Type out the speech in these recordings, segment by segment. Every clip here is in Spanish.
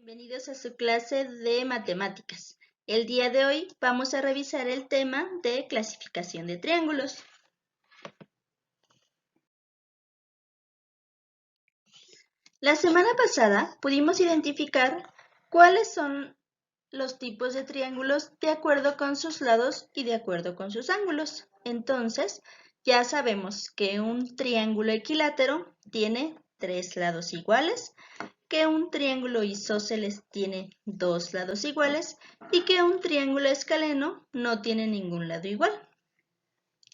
Bienvenidos a su clase de matemáticas. El día de hoy vamos a revisar el tema de clasificación de triángulos. La semana pasada pudimos identificar cuáles son los tipos de triángulos de acuerdo con sus lados y de acuerdo con sus ángulos. Entonces, ya sabemos que un triángulo equilátero tiene 3 lados iguales, que un triángulo isósceles tiene 2 lados iguales y que un triángulo escaleno no tiene ningún lado igual.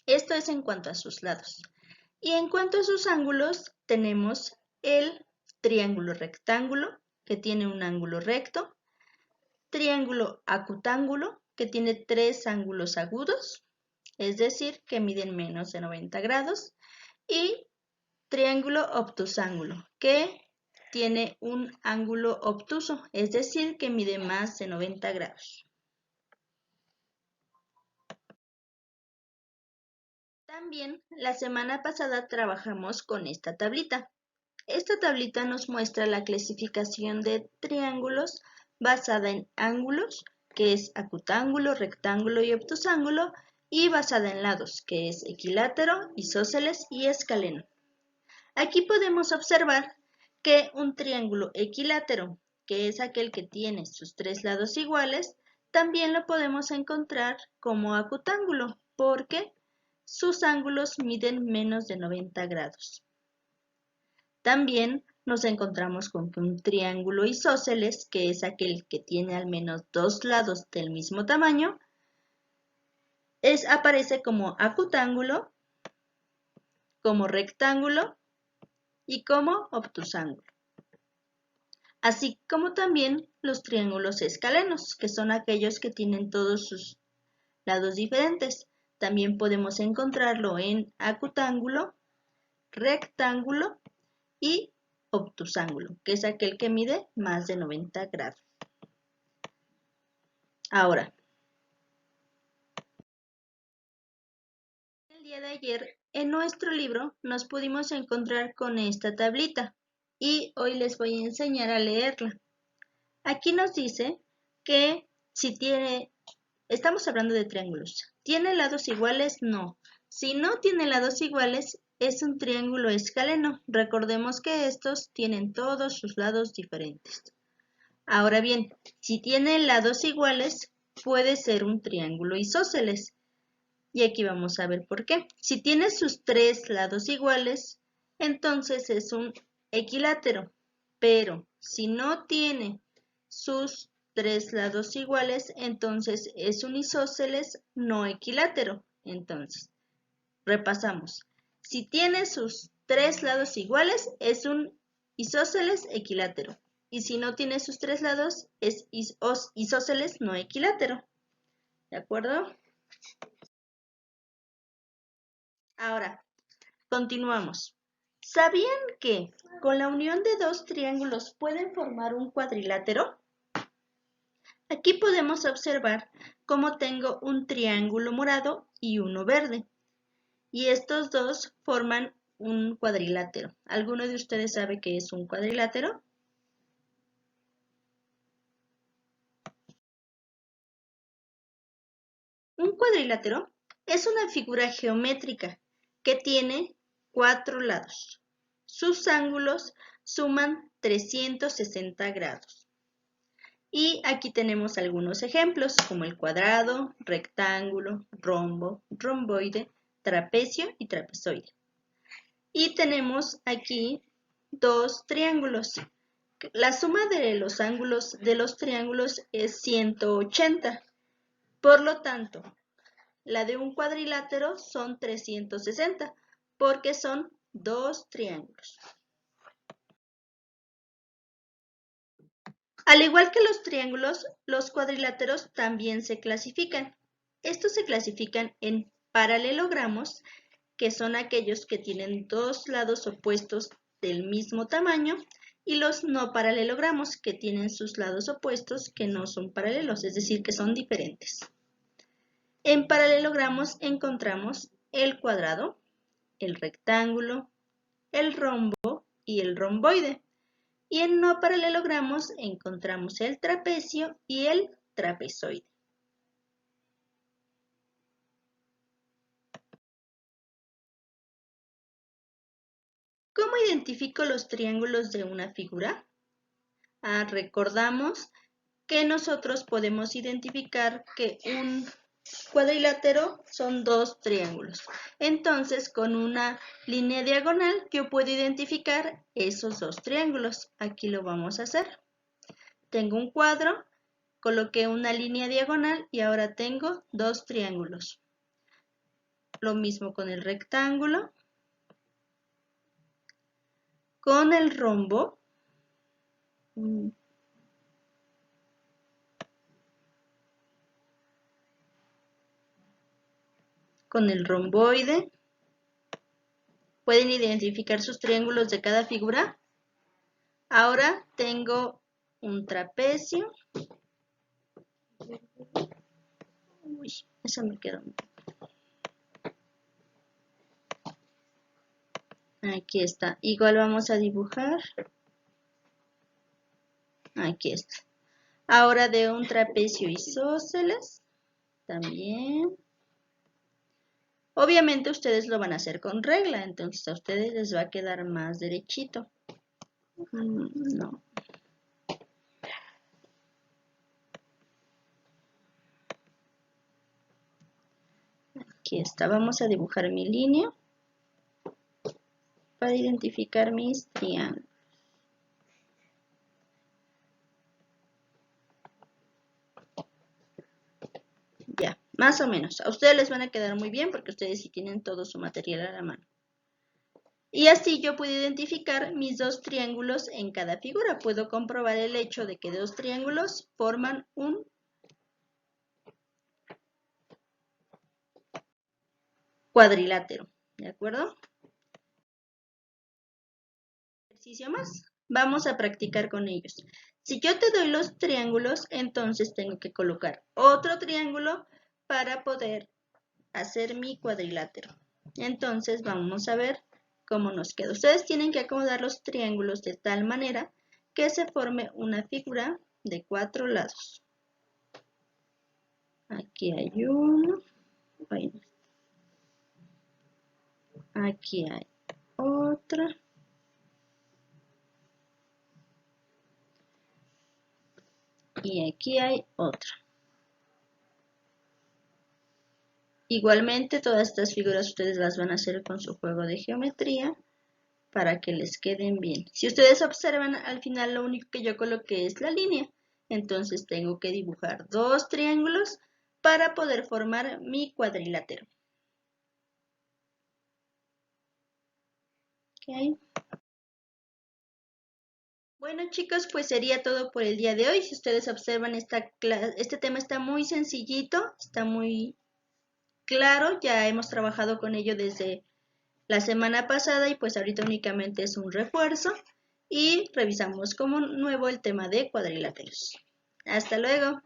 Esto es en cuanto a sus lados. Y en cuanto a sus ángulos, tenemos el triángulo rectángulo, que tiene un ángulo recto, triángulo acutángulo, que tiene 3 ángulos agudos, es decir, que miden menos de 90 grados, y triángulo obtusángulo, que tiene un ángulo obtuso, es decir, que mide más de 90 grados. También la semana pasada trabajamos con esta tablita. Esta tablita nos muestra la clasificación de triángulos basada en ángulos, que es acutángulo, rectángulo y obtusángulo, y basada en lados, que es equilátero, isósceles y escaleno. Aquí podemos observar que un triángulo equilátero, que es aquel que tiene sus 3 lados iguales, también lo podemos encontrar como acutángulo, porque sus ángulos miden menos de 90 grados. También nos encontramos con que un triángulo isósceles, que es aquel que tiene al menos 2 lados del mismo tamaño, aparece como acutángulo, como rectángulo y como obtusángulo. Así como también los triángulos escalenos, que son aquellos que tienen todos sus lados diferentes. También podemos encontrarlo en acutángulo, rectángulo y obtusángulo, que es aquel que mide más de 90 grados. Ahora, el día de ayer en nuestro libro nos pudimos encontrar con esta tablita y hoy les voy a enseñar a leerla. Aquí nos dice que estamos hablando de triángulos. ¿Tiene lados iguales? No. Si no tiene lados iguales, es un triángulo escaleno. Recordemos que estos tienen todos sus lados diferentes. Ahora bien, si tiene lados iguales, puede ser un triángulo isósceles. Y aquí vamos a ver por qué. Si tiene sus 3 lados iguales, entonces es un equilátero. Pero si no tiene sus 3 lados iguales, entonces es un isósceles no equilátero. Entonces, repasamos. Si tiene sus 3 lados iguales, es un isósceles equilátero. Y si no tiene sus 3 lados, es isósceles no equilátero. ¿De acuerdo? Ahora, continuamos. ¿Sabían que con la unión de 2 triángulos pueden formar un cuadrilátero? Aquí podemos observar cómo tengo un triángulo morado y uno verde. Y estos dos forman un cuadrilátero. ¿Alguno de ustedes sabe qué es un cuadrilátero? Un cuadrilátero es una figura geométrica que tiene 4 lados. Sus ángulos suman 360 grados. Y aquí tenemos algunos ejemplos como el cuadrado, rectángulo, rombo, romboide, trapecio y trapezoide. Y tenemos aquí 2 triángulos. La suma de los ángulos de los triángulos es 180. Por lo tanto, la de un cuadrilátero son 360 porque son 2 triángulos. Al igual que los triángulos, los cuadriláteros también se clasifican. Estos se clasifican en paralelogramos, que son aquellos que tienen 2 lados opuestos del mismo tamaño, y los no paralelogramos, que tienen sus lados opuestos que no son paralelos, es decir, que son diferentes. En paralelogramos encontramos el cuadrado, el rectángulo, el rombo y el romboide, Y en no paralelogramos encontramos el trapecio y el trapezoide. ¿Cómo identifico los triángulos de una figura? Recordamos que nosotros podemos identificar que un cuadrilátero son dos triángulos. Entonces, con una línea diagonal, yo puedo identificar esos dos triángulos. Aquí lo vamos a hacer. Tengo un cuadro, coloqué una línea diagonal y ahora tengo dos triángulos. Lo mismo con el rectángulo, con el rombo. Con el romboide. ¿Pueden identificar sus triángulos de cada figura? Ahora tengo un trapecio. Uy, eso me quedó. Aquí está. Igual vamos a dibujar. Aquí está. Ahora de un trapecio isósceles. También. Obviamente ustedes lo van a hacer con regla, entonces a ustedes les va a quedar más derechito. No. Aquí está. Vamos a dibujar mi línea para identificar mis triángulos. Ya, más o menos. A ustedes les van a quedar muy bien porque ustedes sí tienen todo su material a la mano. Y así yo puedo identificar mis dos triángulos en cada figura. Puedo comprobar el hecho de que dos triángulos forman un cuadrilátero. ¿De acuerdo? Ejercicio más. Vamos a practicar con ellos. Si yo te doy los triángulos, entonces tengo que colocar otro triángulo para poder hacer mi cuadrilátero. Entonces vamos a ver cómo nos queda. Ustedes tienen que acomodar los triángulos de tal manera que se forme una figura de 4 lados. Aquí hay uno. Aquí hay otra. Y aquí hay otra. Igualmente todas estas figuras ustedes las van a hacer con su juego de geometría para que les queden bien. Si ustedes observan, al final lo único que yo coloqué es la línea. Entonces tengo que dibujar dos triángulos para poder formar mi cuadrilátero. Okay. Bueno chicos, pues sería todo por el día de hoy. Si ustedes observan, este tema está muy sencillito, está muy claro. Ya hemos trabajado con ello desde la semana pasada y pues ahorita únicamente es un refuerzo. Y revisamos como nuevo el tema de cuadriláteros. Hasta luego.